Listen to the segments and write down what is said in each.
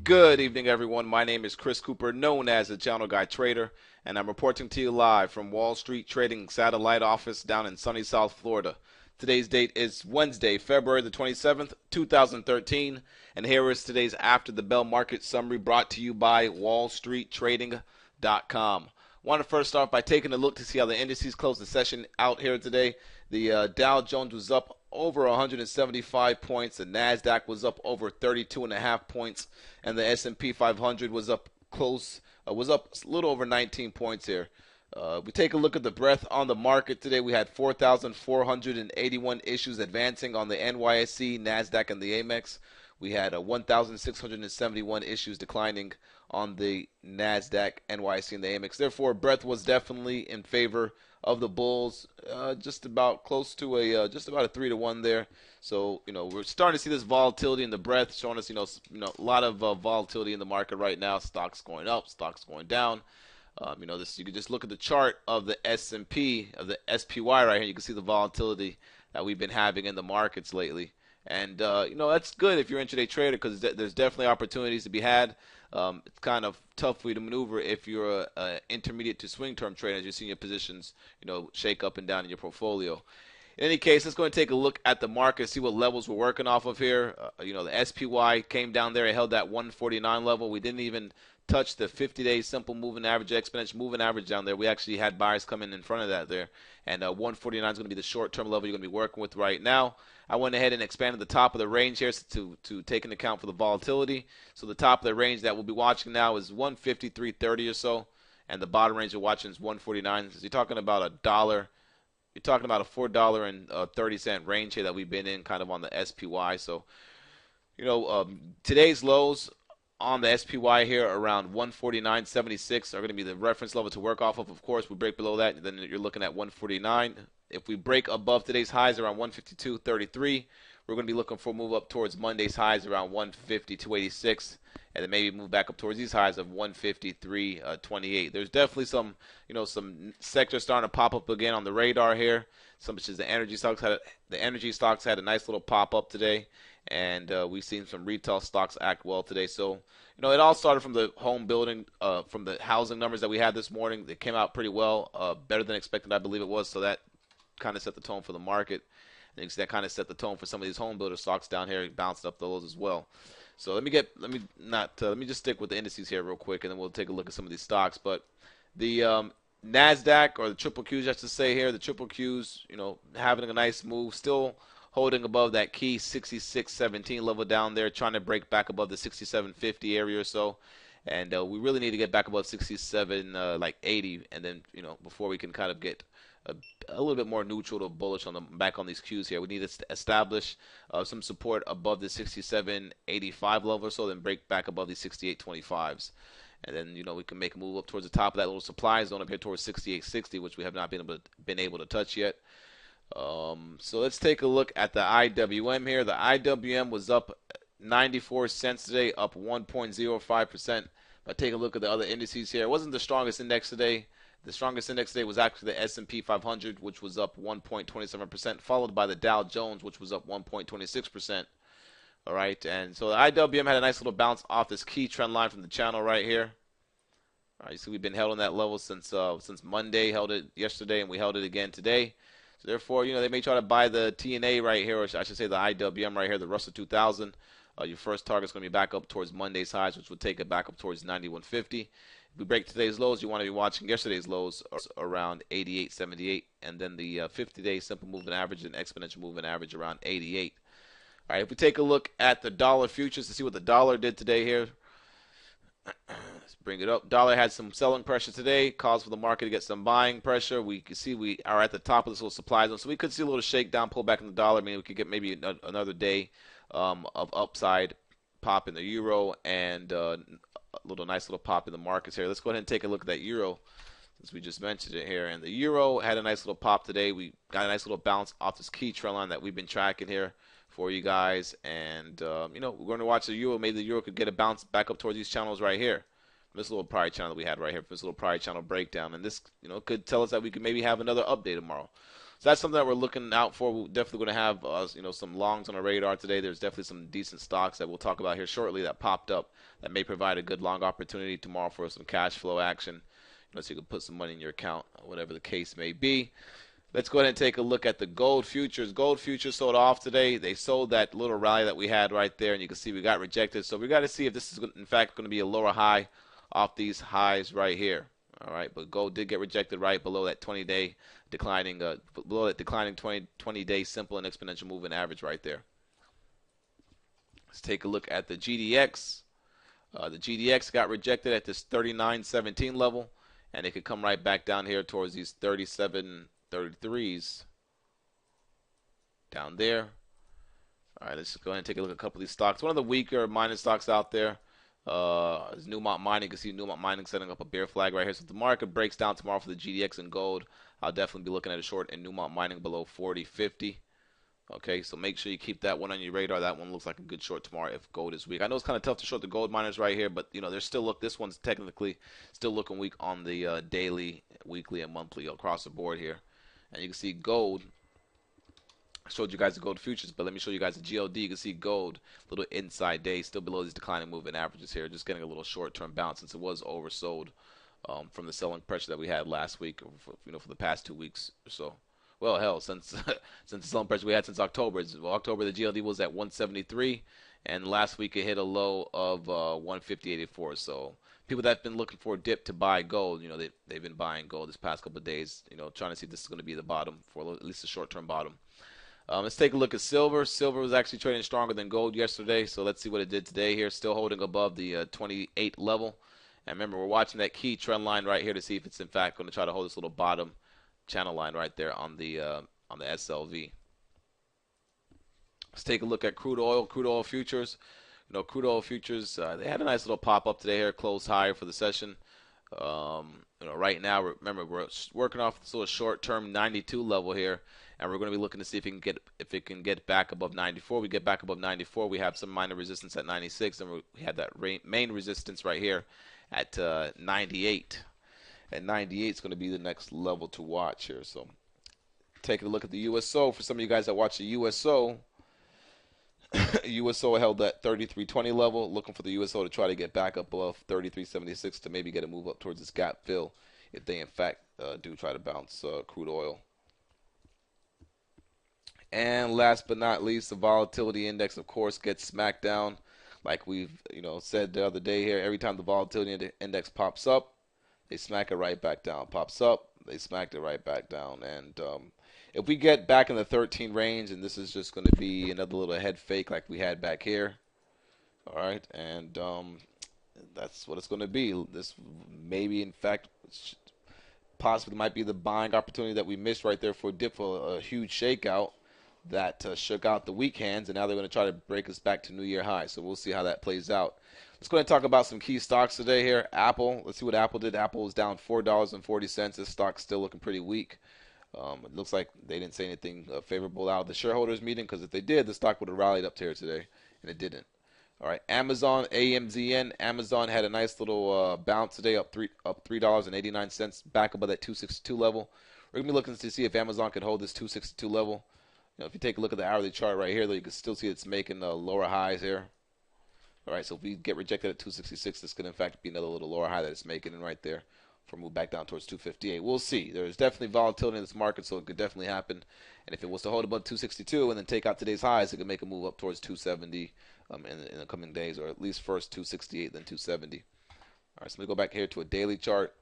Good evening, everyone. My name is Chris Cooper, known as the Channel Guy Trader, and I'm reporting to you live from Wall Street Trading Satellite Office down in sunny South Florida. Today's date is Wednesday, February the 27th, 2013, and here is today's After the Bell Market Summary brought to you by WallStreetTrading.com. I want to first start by taking a look to see how the indices closed the session out here today. The Dow Jones was up over 175 points. The Nasdaq was up over 32.5 points, and the S&P 500 was up was up a little over 19 points here. We take a look at the breadth on the market today. We had 4,481 issues advancing on the NYSE, Nasdaq, and the Amex. We had 1,671 issues declining on the Nasdaq, NYSE, and the Amex. Therefore, breadth was definitely in favor of the bulls, just about close to a just about a 3-to-1 there. So we're starting to see this volatility in the breadth, showing us a lot of volatility in the market right now. Stocks going up, stocks going down. You can just look at the chart of the S&P, of the SPY right here. You can see the volatility that we've been having in the markets lately. And, that's good if you're an intraday trader because there's definitely opportunities to be had. It's kind of tough for you to maneuver if you're an intermediate to swing term trader as you're seeing your positions, shake up and down in your portfolio. In any case, let's go and take a look at the market, see what levels we're working off of here. The SPY came down there and held that 149 level. We didn't even touch the 50-day simple moving average, exponential moving average down there. We actually had buyers coming in front of that there. And 149 is going to be the short-term level you're going to be working with right now. I went ahead and expanded the top of the range here to take into account for the volatility. So the top of the range that we'll be watching now is 153.30 or so. And the bottom range you're watching is 149. So you're talking about $1. You're talking about a $4.30 range here that we've been in kind of on the SPY. So, today's lows on the SPY here around 149.76 are going to be the reference level to work off of. Of course, we break below that, then you're looking at 149. If we break above today's highs around 152.33, we're going to be looking for a move up towards Monday's highs around 152.86, and then maybe move back up towards these highs of 153.28. There's definitely some sectors starting to pop up again on the radar here. Some such as the energy stocks had a nice little pop up today. And we've seen some retail stocks act well today. So, it all started from the home building, from the housing numbers that we had this morning. They came out pretty well, better than expected, I believe it was. So that kind of set the tone for the market. And that kind of set the tone for some of these home builder stocks down here. It bounced up those as well. So let me just stick with the indices here real quick, and then we'll take a look at some of these stocks. But the Nasdaq, or the triple Qs, I should say here, the triple Qs, having a nice move, still holding above that key 66.17 level down there, trying to break back above the 67.50 area or so. And we really need to get back above 67.80, and then before we can kind of get a little bit more neutral to bullish back on these Qs here. We need to establish some support above the 67.85 level or so, then break back above the 68.25s. And then we can make a move up towards the top of that little supply zone up here towards 68.60, which we have not been able to touch yet. So let's take a look at the IWM here. The IWM was up 94 cents today, up 1.05%. If I take a look at the other indices here, it wasn't the strongest index today. The strongest index today was actually the S&P 500, which was up 1.27%, followed by the Dow Jones, which was up 1.26%. All right, and so the IWM had a nice little bounce off this key trend line from the channel right here. All right, you see we've been held on that level since Monday, held it yesterday, and we held it again today. So therefore, they may try to buy the TNA right here, or I should say the IWM right here, the Russell 2000. Your first target is going to be back up towards Monday's highs, which will take it back up towards 91.50. If we break today's lows, you want to be watching yesterday's lows around 88.78, and then the 50-day simple moving average and exponential moving average around 88. All right, if we take a look at the dollar futures to see what the dollar did today here. Let's bring it up. Dollar had some selling pressure today, caused for the market to get some buying pressure. We can see we are at the top of this little supply zone, so we could see a little shakedown, pull back in the dollar. I mean, we could get maybe another day of upside pop in the euro and a nice little pop in the markets here. Let's go ahead and take a look at that euro since we just mentioned it here. And the euro had a nice little pop today. We got a nice little bounce off this key trend line that we've been tracking here for you guys. And, we're going to watch the euro. Maybe the euro could get a bounce back up towards these channels right here. This little prior channel that we had right here, this little prior channel breakdown. And this, could tell us that we could maybe have another update tomorrow. So that's something that we're looking out for. We're definitely going to have some longs on our radar today. There's definitely some decent stocks that we'll talk about here shortly that popped up that may provide a good long opportunity tomorrow for some cash flow action. So you can put some money in your account, whatever the case may be. Let's go ahead and take a look at the gold futures. Gold futures sold off today. They sold that little rally that we had right there, and you can see we got rejected. So we got to see if this is in fact going to be a lower high off these highs right here. All right, but gold did get rejected right below that 20-day declining, below that declining 20-day simple and exponential moving average right there. Let's take a look at the GDX. The GDX got rejected at this 39.17 level, and it could come right back down here towards these 37.33s down there. All right, let's just go ahead and take a look at a couple of these stocks. One of the weaker mining stocks out there is Newmont Mining. You can see Newmont Mining setting up a bear flag right here. So if the market breaks down tomorrow for the GDX and gold, I'll definitely be looking at a short in Newmont Mining below 40.50. Okay, so make sure you keep that one on your radar. That one looks like a good short tomorrow if gold is weak. I know it's kind of tough to short the gold miners right here, but there's still this one's technically still looking weak on the daily, weekly, and monthly across the board here. And you can see gold. I showed you guys the gold futures, but let me show you guys the GLD. You can see gold, little inside day, still below these declining moving averages here, just getting a little short-term bounce since it was oversold from the selling pressure that we had last week, for the past 2 weeks or so. Well, hell, since the selling pressure we had since October. October, the GLD was at 173, and last week it hit a low of 150.84. So people that have been looking for a dip to buy gold, they've been buying gold this past couple of days, trying to see if this is going to be the bottom, for at least a short-term bottom. Let's take a look at silver. Silver was actually trading stronger than gold yesterday, so let's see what it did today here. Still holding above the 28 level. And remember, we're watching that key trend line right here to see if it's in fact going to try to hold this little bottom channel line right there on the SLV. Let's take a look at crude oil. Crude oil futures. Crude oil futures, they had a nice little pop up today here, closed higher for the session. Right now, remember, we're working off this little short-term 92 level here, and we're going to be looking to see if it can get back above 94. We get back above 94, we have some minor resistance at 96, and we have that main resistance right here at 98. And 98 is going to be the next level to watch here. So, taking a look at the USO. For some of you guys that watch the USO, USO held that 33.20 level, looking for the USO to try to get back up above 33.76 to maybe get a move up towards this gap fill if they in fact do try to bounce crude oil. And last but not least, the volatility index, of course, gets smacked down. Like we've said the other day here, every time the volatility index pops up, they smack it right back down. Pops up, they smacked it right back down. And if we get back in the 13 range, and this is just going to be another little head fake like we had back here, all right, and that's what it's going to be. This maybe, in fact, possibly might be the buying opportunity that we missed right there for a dip, for a huge shakeout that shook out the weak hands, and now they're going to try to break us back to New Year high. So we'll see how that plays out. Let's go ahead and talk about some key stocks today here. Apple, let's see what Apple did. Apple was down $4.40. This stock's still looking pretty weak. It looks like they didn't say anything favorable out of the shareholders meeting, because if they did, the stock would have rallied up to here today, and it didn't. All right, Amazon, AMZN. Amazon had a nice little bounce today, up $3.89, back above that 262 level. We're going to be looking to see if Amazon can hold this 262 level. If you take a look at the hourly chart right here, though, you can still see it's making lower highs here. All right, so if we get rejected at 266, this could in fact be another little lower high that it's making in right there for move back down towards 258. We'll see. There's definitely volatility in this market, so it could definitely happen. And if it was to hold above 262 and then take out today's highs, it could make a move up towards 270 in the coming days, or at least first 268, then 270. All right, so let me go back here to a daily chart.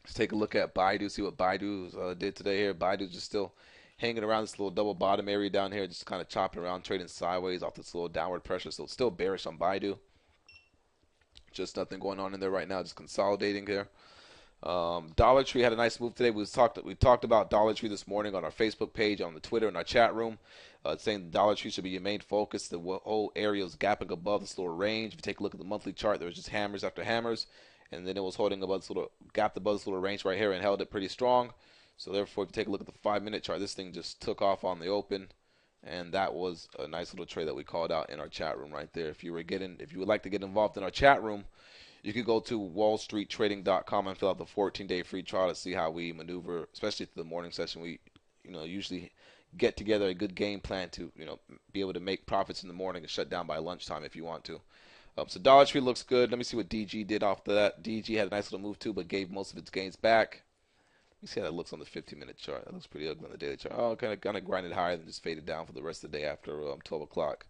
Let's take a look at Baidu, see what Baidu did today here. Baidu's just still hanging around this little double bottom area down here, just kind of chopping around, trading sideways off this little downward pressure. So it's still bearish on Baidu. Just nothing going on in there right now, just consolidating here. Dollar Tree had a nice move today. We talked about Dollar Tree this morning on our Facebook page, on the Twitter, in our chat room, saying the Dollar Tree should be your main focus. The whole area is gapping above this little range. If you take a look at the monthly chart, there was just hammers after hammers, and then it was holding above this little gapped above this little range right here and held it pretty strong. So therefore, if you take a look at the 5-minute chart, this thing just took off on the open, and that was a nice little trade that we called out in our chat room right there. If you would like to get involved in our chat room, you can go to wallstreettrading.com and fill out the 14-day free trial to see how we maneuver, especially through the morning session. We usually get together a good game plan to, be able to make profits in the morning and shut down by lunchtime if you want to. So Dollar Tree looks good. Let me see what DG did off that. DG had a nice little move too, but gave most of its gains back. Let me see how that looks on the 15-minute chart. That looks pretty ugly on the daily chart. Oh, kind of grinded higher and just faded down for the rest of the day after 12 o'clock.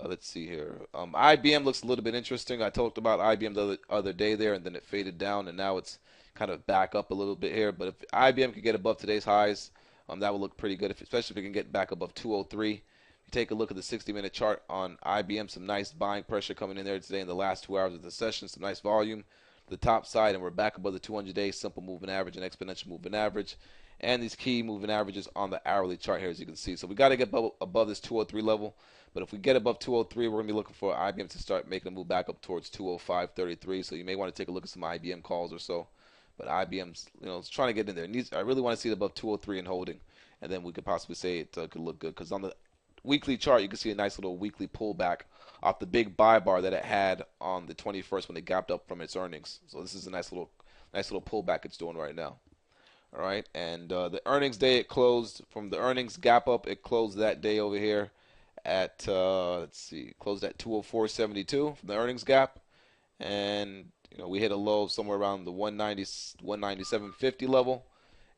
Let's see here. IBM looks a little bit interesting. I talked about IBM the other day there, and then it faded down, and now it's kind of back up a little bit here. But if IBM could get above today's highs, that would look pretty good, especially if it can get back above 203. If you take a look at the 60-minute chart on IBM, some nice buying pressure coming in there today in the last 2 hours of the session, some nice volume to the top side, and we're back above the 200-day simple moving average and exponential moving average, and these key moving averages on the hourly chart here, as you can see. So we got to get above this 203 level. But if we get above 203, we're going to be looking for IBM to start making a move back up towards 205.33. So you may want to take a look at some IBM calls or so. But IBM's, it's trying to get in there. I really want to see it above 203 and holding. And then we could possibly say it could look good. Because on the weekly chart, you can see a nice little weekly pullback off the big buy bar that it had on the 21st when it gapped up from its earnings. So this is a nice little pullback it's doing right now. All right. And the earnings day, it closed from the earnings gap up. It closed that day over here at let's see, closed at 204.72 from the earnings gap, and we hit a low somewhere around the 197.50 level,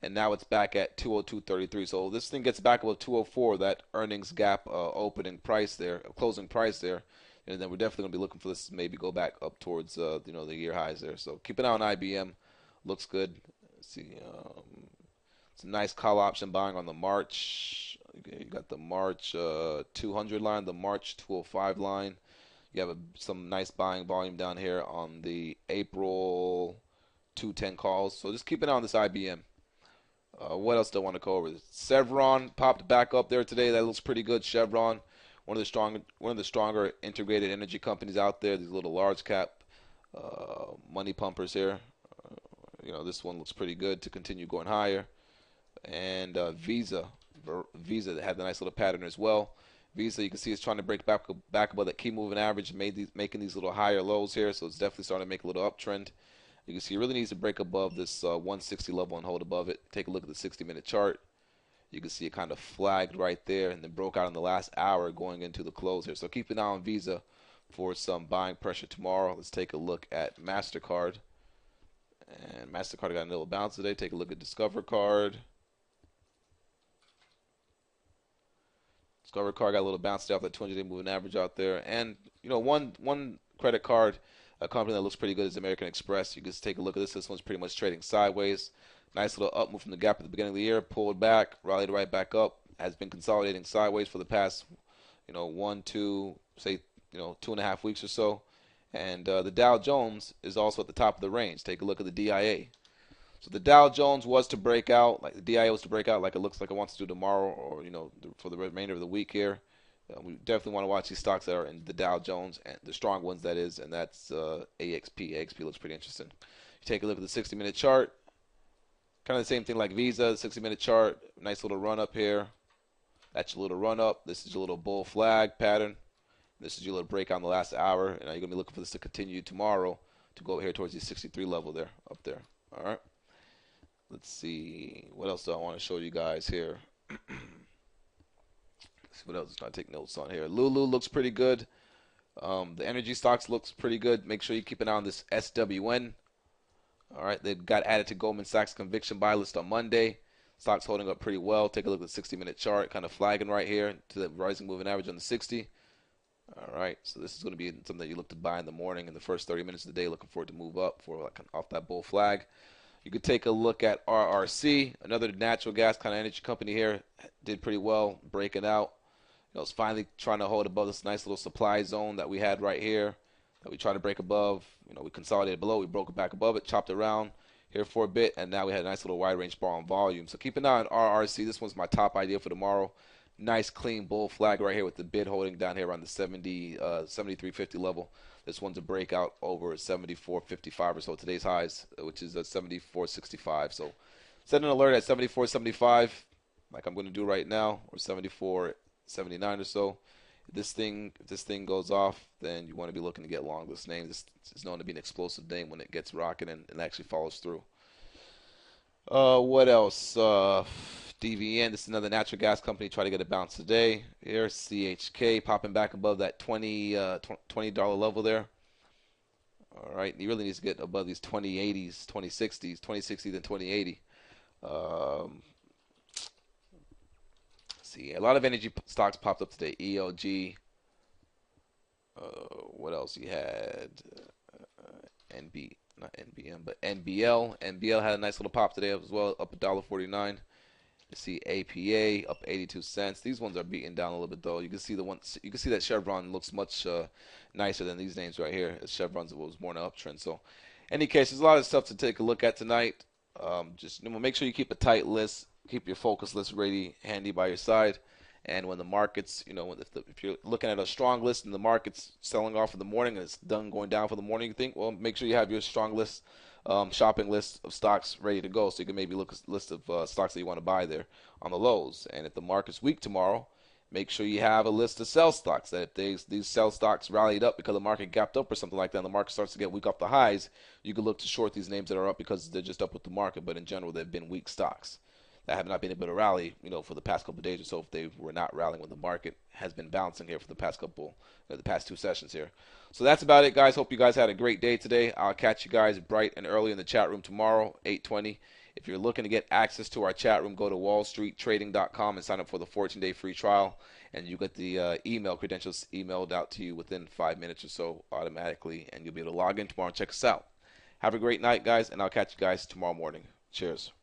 and now it's back at 202.33. So this thing gets back above 204, that earnings gap opening price there, closing price there, and then we're definitely going to be looking for this to maybe go back up towards the year highs there. So keep an eye on IBM, looks good. Let's see, it's a nice call option buying on the March. You got the March 200 line, the March 205 line. You have some nice buying volume down here on the April 210 calls. So just keep an eye on this IBM. What else do I want to go over? Chevron popped back up there today. That looks pretty good. Chevron, one of the stronger integrated energy companies out there. These little large cap money pumpers here. This one looks pretty good to continue going higher. And Visa that had the nice little pattern as well. Visa, you can see, it's trying to break back above that key moving average, making these little higher lows here. So it's definitely starting to make a little uptrend. You can see it really needs to break above this 160 level and hold above it. Take a look at the 60-minute chart. You can see it kind of flagged right there and then broke out in the last hour going into the close here. So keep an eye on Visa for some buying pressure tomorrow. Let's take a look at MasterCard. And MasterCard got a little bounce today. Take a look at Discover Card. Discover Card got a little bounce today off that 200-day moving average out there. And, one credit card company that looks pretty good is American Express. You can just take a look at this. This one's pretty much trading sideways. Nice little up move from the gap at the beginning of the year. Pulled back, rallied right back up. Has been consolidating sideways for the past, 2.5 weeks or so. And the Dow Jones is also at the top of the range. Take a look at the DIA. So the Dow Jones was to break out, like the DIA was to break out, like it looks like it wants to do tomorrow, or for the remainder of the week here. We definitely want to watch these stocks that are in the Dow Jones, and the strong ones that is, and that's AXP. AXP looks pretty interesting. You take a look at the 60-minute chart, kind of the same thing like Visa. The 60-minute chart, nice little run up here. That's your little run up. This is your little bull flag pattern. This is your little breakout in the last hour, and you're gonna be looking for this to continue tomorrow to go here towards the 63 level there, up there. All right. Let's see, what else do I want to show you guys here? Let's see what else I take notes on here. Lulu looks pretty good. The energy stocks looks pretty good. Make sure you keep an eye on this SWN. All right, they got added to Goldman Sachs conviction buy list on Monday. Stocks holding up pretty well. Take a look at the 60-minute chart, kind of flagging right here to the rising moving average on the 60. All right, so this is going to be something that you look to buy in the morning in the first 30 minutes of the day, looking for it to move up for like off that bull flag. You could take a look at RRC, another natural gas kind of energy company here. Did pretty well, breaking out. It's finally trying to hold above this nice little supply zone that we had right here, that we tried to break above. We consolidated below, we broke it back above it, chopped around here for a bit, and now we had a nice little wide range bar on volume. So keep an eye on RRC. This one's my top idea for tomorrow. Nice clean bull flag right here with the bid holding down here around the 73.50 level. This one's a breakout over 74.55 or so today's highs, which is at 74.65. So set an alert at 74.75, like I'm going to do right now, or 74.79 or so. If this thing goes off, then you want to be looking to get long this name. This is known to be an explosive name when it gets rocking and actually follows through. What else? DVN, this is another natural gas company. Try to get a bounce today. Here, CHK popping back above that $20 level there. All right, he really needs to get above these 2080s, 2060s, 2060 then 2080. Um, see, a lot of energy stocks popped up today. ELG. What else you had? Not NBM, but NBL. NBL had a nice little pop today as well, up $1.49. You see APA up 82 cents. These ones are beaten down a little bit though. You can see that Chevron looks much nicer than these names right here. Chevron's was more in an uptrend. So, any case, there's a lot of stuff to take a look at tonight. Just make sure you keep a tight list, keep your focus list ready, handy by your side. And when the markets, if you're looking at a strong list and the market's selling off in the morning and it's done going down for the morning, you think, well, make sure you have your strong list, shopping list of stocks ready to go, so you can maybe look at a list of stocks that you want to buy there on the lows. And if the market's weak tomorrow, make sure you have a list of sell stocks. That if these sell stocks rallied up because the market gapped up or something like that, and the market starts to get weak off the highs, you can look to short these names that are up because they're just up with the market. But in general, they've been weak stocks that have not been able to rally, for the past couple of days or so. If they were not rallying when the market has been bouncing here for the past two sessions here. So that's about it, guys. Hope you guys had a great day today. I'll catch you guys bright and early in the chat room tomorrow, 8:20. If you're looking to get access to our chat room, go to wallstreettrading.com and sign up for the 14-day free trial, and you get the email credentials emailed out to you within 5 minutes or so automatically, and you'll be able to log in tomorrow and check us out. Have a great night, guys, and I'll catch you guys tomorrow morning. Cheers.